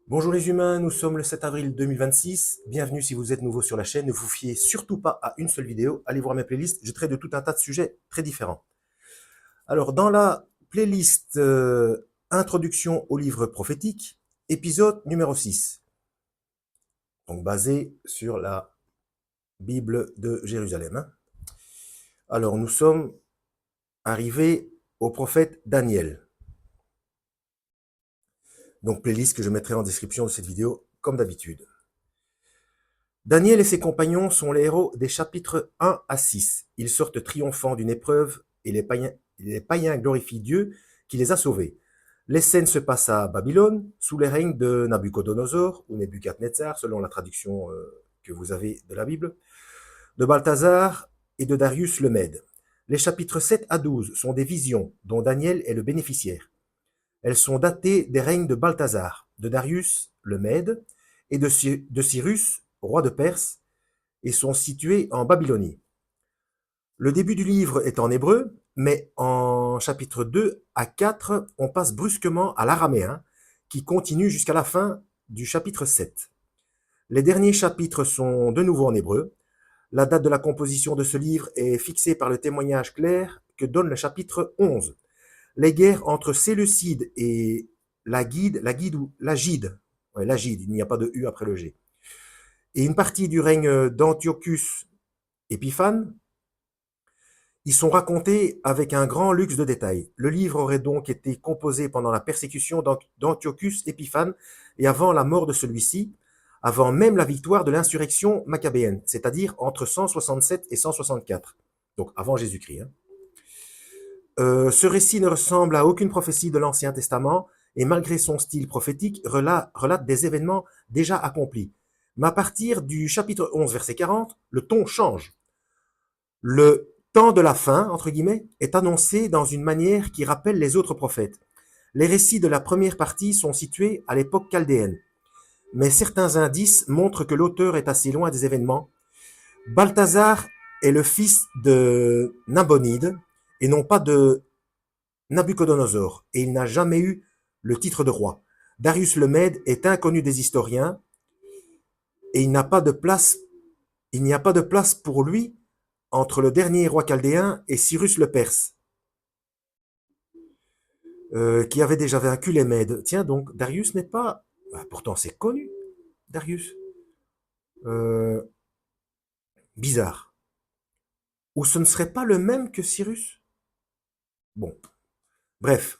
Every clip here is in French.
Bonjour les humains, nous sommes le 7 avril 2026. Bienvenue si vous êtes nouveau sur la chaîne. Ne vous fiez surtout pas à une seule vidéo. Allez voir mes playlists. Je traite de tout un tas de sujets très différents. Alors, dans la playlist Introduction au livre prophétique, épisode numéro 6. Donc, basé sur la Bible de Jérusalem. Alors, nous sommes arrivés au prophète Daniel. Donc, playlist que je mettrai en description de cette vidéo, comme d'habitude. Daniel et ses compagnons sont les héros des chapitres 1 à 6. Ils sortent triomphants d'une épreuve et les païens glorifient Dieu qui les a sauvés. Les scènes se passent à Babylone, sous les règnes de Nabucodonosor, ou Nebuchadnezzar, selon la traduction que vous avez de la Bible, de Balthazar et de Darius le Mède. Les chapitres 7 à 12 sont des visions dont Daniel est le bénéficiaire. Elles sont datées des règnes de Balthazar, de Darius le Mède et de Cyrus, roi de Perse, et sont situées en Babylonie. Le début du livre est en hébreu, mais en chapitres 2 à 4, on passe brusquement à l'araméen, qui continue jusqu'à la fin du chapitre 7. Les derniers chapitres sont de nouveau en hébreu. La date de la composition de ce livre est fixée par le témoignage clair que donne le chapitre 11. Les guerres entre Séleucide et Lagide, il n'y a pas de U après le G, et une partie du règne d'Antiochus Épiphane, ils sont racontés avec un grand luxe de détails. Le livre aurait donc été composé pendant la persécution d'Antiochus Épiphane et avant la mort de celui-ci, avant même la victoire de l'insurrection maccabéenne, c'est-à-dire entre 167 et 164, donc avant Jésus-Christ. Ce récit ne ressemble à aucune prophétie de l'Ancien Testament et malgré son style prophétique, relate des événements déjà accomplis. Mais à partir du chapitre 11, verset 40, le ton change. Le temps de la fin, entre guillemets, est annoncé dans une manière qui rappelle les autres prophètes. Les récits de la première partie sont situés à l'époque chaldéenne, mais certains indices montrent que l'auteur est assez loin des événements. Balthazar est le fils de Nabonide et non pas de Nabucodonosor, et il n'a jamais eu le titre de roi. Darius le Mède est inconnu des historiens, et il n'y a pas de place pour lui entre le dernier roi chaldéen et Cyrus le Perse, qui avait déjà vaincu les Mèdes. Tiens, donc, Darius n'est pas... pourtant, c'est connu, Darius. Euh, Bizarre. Ou ce ne serait pas le même que Cyrus? Bon, bref.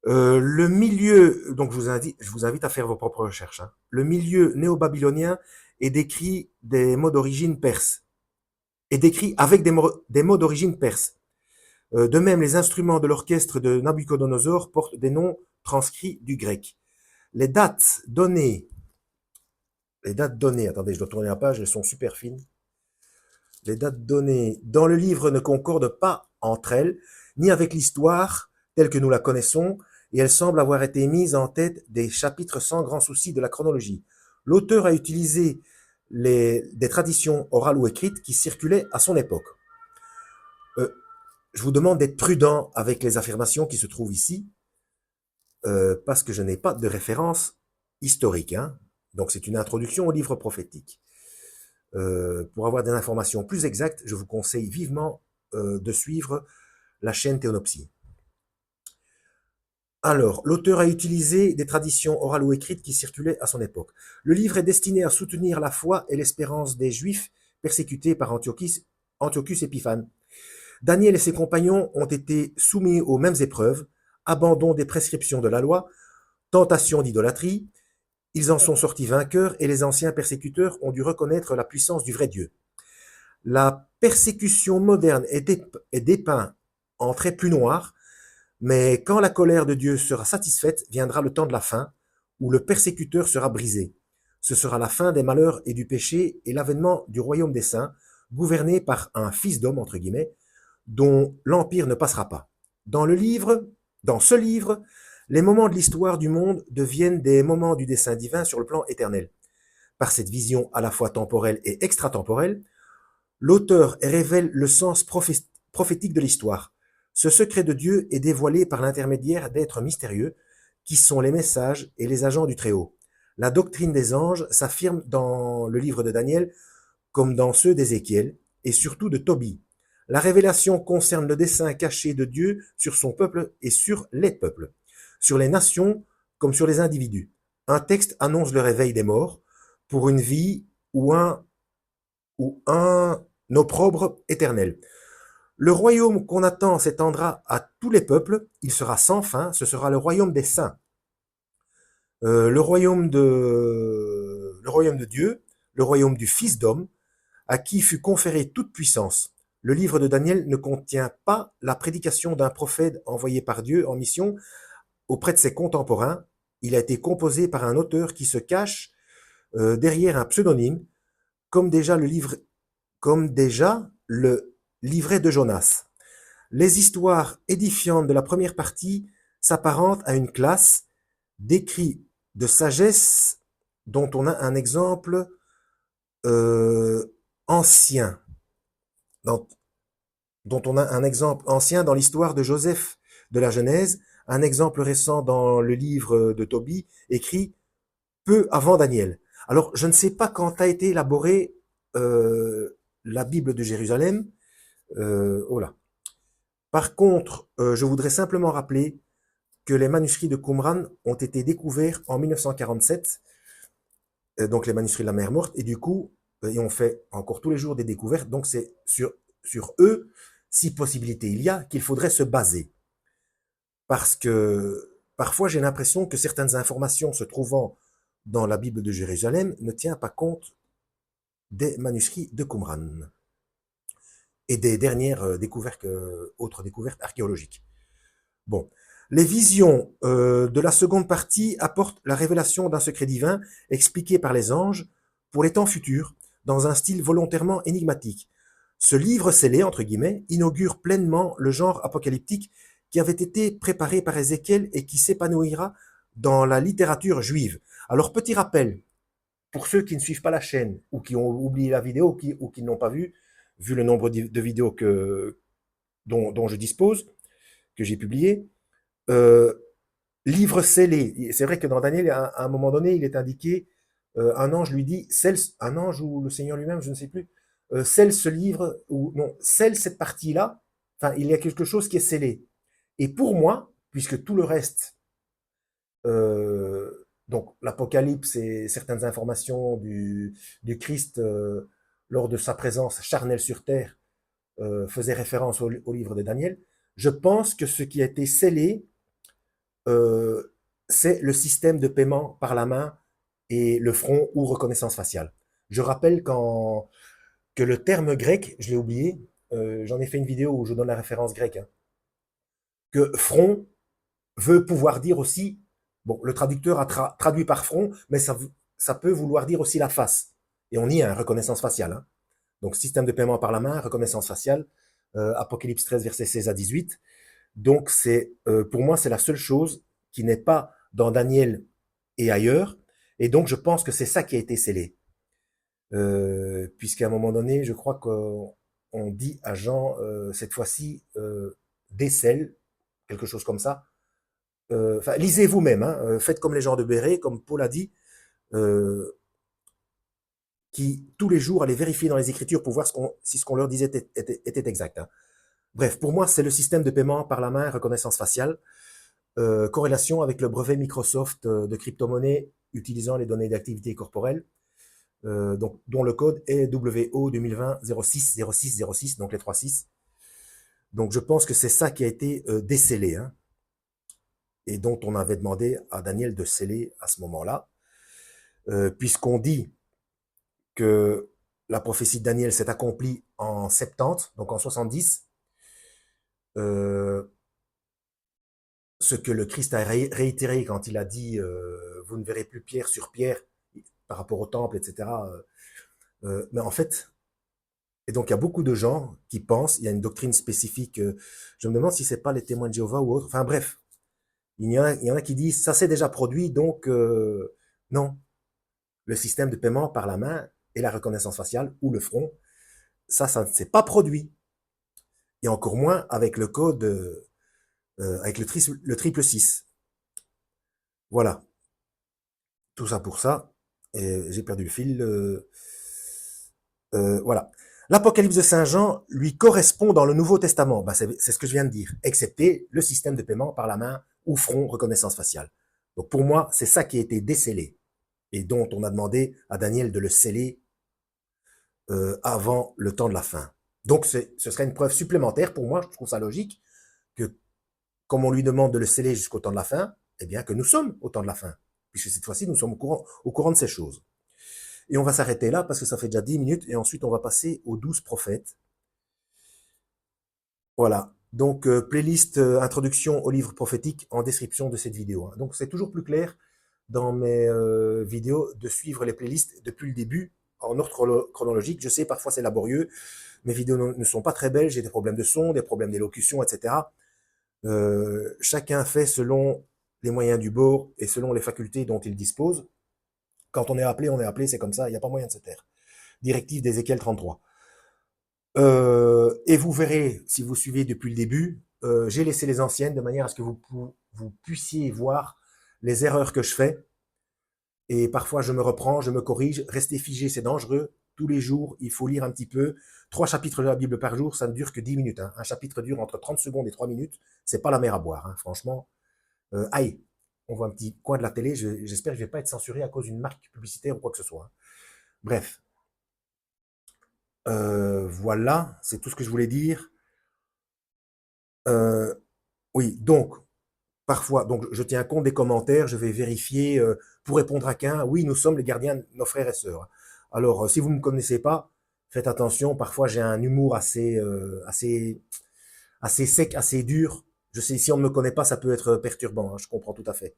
Le milieu, donc je vous invite à faire vos propres recherches. Hein. Le milieu néo-babylonien est décrit des mots d'origine perse, est décrit avec des mots d'origine perse. De même, les instruments de l'orchestre de Nabucodonosor portent des noms transcrits du grec. Les dates données, attendez, je dois tourner la page, elles sont super fines. Les dates données dans le livre ne concordent pas entre elles, ni avec l'histoire telle que nous la connaissons, et elles semblent avoir été mises en tête des chapitres sans grand souci de la chronologie. L'auteur a utilisé des traditions orales ou écrites qui circulaient à son époque. Je vous demande d'être prudent avec les affirmations qui se trouvent ici, parce que je n'ai pas de référence historique. Hein. Donc c'est une introduction au livre prophétique. Pour avoir des informations plus exactes, je vous conseille vivement de suivre la chaîne Théonopsie. Alors, l'auteur a utilisé des traditions orales ou écrites qui circulaient à son époque. Le livre est destiné à soutenir la foi et l'espérance des Juifs persécutés par Antiochus Épiphane. Daniel et ses compagnons ont été soumis aux mêmes épreuves, abandon des prescriptions de la loi, tentation d'idolâtrie. Ils en sont sortis vainqueurs et les anciens persécuteurs ont dû reconnaître la puissance du vrai Dieu. La persécution moderne est dépeinte en traits plus noirs, mais quand la colère de Dieu sera satisfaite, viendra le temps de la fin, où le persécuteur sera brisé. Ce sera la fin des malheurs et du péché et l'avènement du royaume des saints, gouverné par un fils d'homme, entre guillemets, dont l'empire ne passera pas. Dans ce livre, les moments de l'histoire du monde deviennent des moments du dessein divin sur le plan éternel. Par cette vision à la fois temporelle et extratemporelle, l'auteur révèle le sens prophétique de l'histoire. Ce secret de Dieu est dévoilé par l'intermédiaire d'êtres mystérieux qui sont les messages et les agents du Très-Haut. La doctrine des anges s'affirme dans le livre de Daniel comme dans ceux d'Ézéchiel et surtout de Tobie. La révélation concerne le dessein caché de Dieu sur son peuple et sur les peuples, sur les nations comme sur les individus. Un texte annonce le réveil des morts pour une vie ou un opprobre éternel. Le royaume qu'on attend s'étendra à tous les peuples, il sera sans fin, ce sera le royaume des saints. Le royaume de Dieu, le royaume du Fils d'homme, à qui fut conférée toute puissance. Le livre de Daniel ne contient pas la prédication d'un prophète envoyé par Dieu en mission auprès de ses contemporains. Il a été composé par un auteur qui se cache derrière un pseudonyme, comme déjà le livret de Jonas. Les histoires édifiantes de la première partie s'apparentent à une classe d'écrits de sagesse dont on a un exemple ancien, dont on a un exemple ancien dans l'histoire de Joseph de la Genèse, un exemple récent dans le livre de Tobie, écrit peu avant Daniel. Alors, je ne sais pas quand a été élaborée la Bible de Jérusalem. Oh là. Par contre, je voudrais simplement rappeler que les manuscrits de Qumran ont été découverts en 1947, donc les manuscrits de la mer Morte, et du coup, et on fait encore tous les jours des découvertes, donc c'est sur eux, si possibilité il y a, qu'il faudrait se baser. Parce que parfois j'ai l'impression que certaines informations se trouvant dans la Bible de Jérusalem ne tiennent pas compte des manuscrits de Qumran et des dernières autres découvertes archéologiques. Bon, les visions de la seconde partie apportent la révélation d'un secret divin expliqué par les anges pour les temps futurs, dans un style volontairement énigmatique. Ce livre scellé, entre guillemets, inaugure pleinement le genre apocalyptique qui avait été préparé par Ézéchiel et qui s'épanouira dans la littérature juive. Alors, petit rappel, pour ceux qui ne suivent pas la chaîne, ou qui ont oublié la vidéo, ou qui ne l'ont pas vue, vu le nombre de vidéos dont je dispose, que j'ai publiées, livre scellé. C'est vrai que dans Daniel, à un moment donné, il est indiqué, un ange lui dit, un ange ou le Seigneur lui-même, je ne sais plus, scelle ce livre, ou non, scelle cette partie-là, enfin, il y a quelque chose qui est scellé. Et pour moi, puisque tout le reste, donc l'Apocalypse et certaines informations du Christ lors de sa présence charnelle sur terre faisaient référence au livre de Daniel, je pense que ce qui a été scellé, c'est le système de paiement par la main et le front ou reconnaissance faciale. Je rappelle que le terme grec, je l'ai oublié, j'en ai fait une vidéo où je donne la référence grecque, hein, que front veut pouvoir dire aussi, bon, le traducteur a traduit par front, mais ça peut vouloir dire aussi la face. Et on y a, reconnaissance faciale. Hein. Donc, système de paiement par la main, reconnaissance faciale, Apocalypse 13, versets 16 à 18. Donc, pour moi, c'est la seule chose qui n'est pas dans Daniel et ailleurs. Et donc, je pense que c'est ça qui a été scellé. Puisqu'à un moment donné, je crois qu'on dit à Jean, cette fois-ci, décèle, quelque chose comme ça. Enfin, lisez vous-même, hein, faites comme les gens de Béret, comme Paul a dit, qui tous les jours allaient vérifier dans les Écritures pour voir si ce qu'on leur disait était exact. Hein. Bref, pour moi, c'est le système de paiement par la main, reconnaissance faciale, corrélation avec le brevet Microsoft de crypto-monnaie utilisant les données d'activité corporelle, dont le code est WO 2020 06 06 06, donc les 3.6. Donc je pense que c'est ça qui a été décelé, hein, et dont on avait demandé à Daniel de sceller à ce moment-là, puisqu'on dit que la prophétie de Daniel s'est accomplie en 70, donc en 70, ce que le Christ a réitéré quand il a dit vous ne verrez plus pierre sur pierre par rapport au temple, etc. Mais en fait, et donc il y a beaucoup de gens qui pensent, il y a une doctrine spécifique, je me demande si c'est pas les témoins de Jéhovah ou autre, enfin bref, il y en a qui disent ça s'est déjà produit, donc non. Le système de paiement par la main et la reconnaissance faciale ou le front, ça ne s'est pas produit. Et encore moins avec le code, avec le triple 6. Voilà, tout ça pour ça. Et j'ai perdu le fil. Voilà. L'Apocalypse de Saint Jean lui correspond dans le Nouveau Testament. Ben, c'est ce que je viens de dire, excepté le système de paiement par la main ou front reconnaissance faciale. Donc pour moi, c'est ça qui a été décelé et dont on a demandé à Daniel de le sceller avant le temps de la fin. Donc ce serait une preuve supplémentaire pour moi, je trouve ça logique, que comme on lui demande de le sceller jusqu'au temps de la fin, eh bien que nous sommes au temps de la fin, puisque cette fois-ci nous sommes au courant de ces choses. Et on va s'arrêter là parce que ça fait déjà 10 minutes et ensuite on va passer aux 12 prophètes. Voilà. Donc, playlist introduction au livre prophétique en description de cette vidéo. Hein. Donc, c'est toujours plus clair dans mes vidéos de suivre les playlists depuis le début en ordre chronologique. Je sais, parfois c'est laborieux. Mes vidéos ne sont pas très belles. J'ai des problèmes de son, des problèmes d'élocution, etc. Chacun fait selon les moyens du bord et selon les facultés dont il dispose. Quand on est appelé, c'est comme ça. Il n'y a pas moyen de se taire. Directive d'Ézéchiel 33. Et vous verrez, si vous suivez depuis le début, j'ai laissé les anciennes de manière à ce que vous puissiez voir les erreurs que je fais. Et parfois, je me reprends, je me corrige. Rester figé, c'est dangereux. Tous les jours, il faut lire un petit peu. 3 chapitres de la Bible par jour, ça ne dure que 10 minutes. Hein. Un chapitre dure entre 30 secondes et 3 minutes. C'est pas la mer à boire, hein, franchement. Aïe, on voit un petit coin de la télé. J'espère que je vais pas être censuré à cause d'une marque publicitaire ou quoi que ce soit. Hein. Bref. Voilà, c'est tout ce que je voulais dire. Oui, donc, parfois, donc je tiens compte des commentaires, je vais vérifier pour répondre à qu'un. Oui, nous sommes les gardiens de nos frères et sœurs. Alors, si vous ne me connaissez pas, faites attention. Parfois, j'ai un humour assez sec, assez dur. Je sais, si on ne me connaît pas, ça peut être perturbant. Hein, je comprends tout à fait.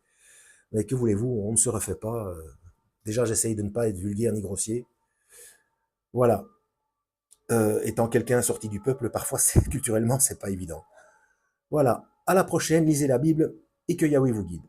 Mais que voulez-vous, on ne se refait pas. Déjà, j'essaye de ne pas être vulgaire ni grossier. Voilà. Étant quelqu'un sorti du peuple, parfois, culturellement, c'est pas évident. Voilà. À la prochaine. Lisez la Bible et que Yahweh vous guide.